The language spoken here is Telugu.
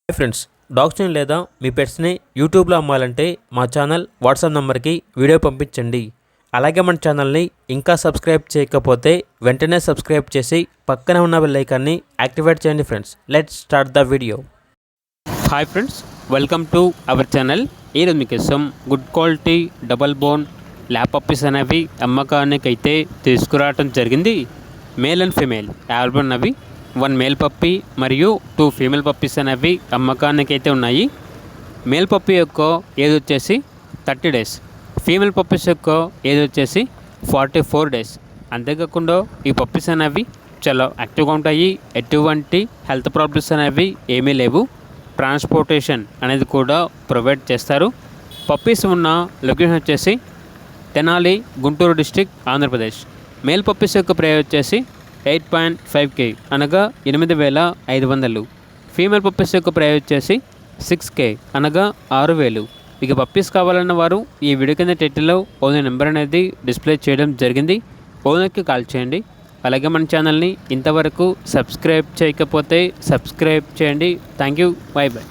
హాయ్ ఫ్రెండ్స్, డాగ్స్ని లేదా మీ పెట్స్ని యూట్యూబ్లో అమ్మాలంటే మా ఛానల్ వాట్సాప్ నెంబర్కి వీడియో పంపించండి. అలాగే మన ఛానల్ని ఇంకా సబ్స్క్రైబ్ చేయకపోతే వెంటనే సబ్స్క్రైబ్ చేసి పక్కనే ఉన్న బెల్ ఐకాన్ని యాక్టివేట్ చేయండి. Friends, let's start the video. Hi friends, welcome to our channel. ఈరోజు మీకోసం good quality double bone lap puppies అనేవి అమ్మకానికి అయితే తీసుకురావడం జరిగింది. మేల్ అండ్ ఫీమేల్ అవైలబుల్ ఉన్నవి. 1 మేల్ పప్పీ మరియు 2 ఫీమేల్ పప్పీస్ అనేవి అమ్మకానికి అయితే ఉన్నాయి. మేల్ పప్పీ యొక్క ఏజ్ వచ్చేసి 30 డేస్, ఫీమేల్ పప్పీస్ యొక్క ఏజ్ వచ్చేసి 44 డేస్. అంతేకాకుండా ఈ పప్పీస్ అనేవి చాలా యాక్టివ్గా ఉంటాయి. ఎటువంటి హెల్త్ ప్రాబ్లమ్స్ అనేవి ఏమీ లేవు. ట్రాన్స్పోర్టేషన్ అనేది కూడా ప్రొవైడ్ చేస్తారు. పప్పీస్ ఉన్న లొకేషన్ వచ్చేసి Tenali, Guntur district, Andhra Pradesh. Male puppies యొక్క ప్రైస్ వచ్చేసి 8.5K అనగా 8,500. ఫీమేల్ పప్పీస్ యొక్క ప్రైస్ వచ్చేసి 6K అనగా 6,000. ఇక పప్పీస్ కావాలన్న వారు ఈ వీడియో కింద టైటిల్లో ఓనర్ నెంబర్ అనేది డిస్ప్లే చేయడం జరిగింది. ఓనర్కి కాల్ చేయండి. అలాగే మన ఛానల్ని ఇంతవరకు సబ్స్క్రైబ్ చేయకపోతే సబ్స్క్రైబ్ చేయండి. Thank you. By by.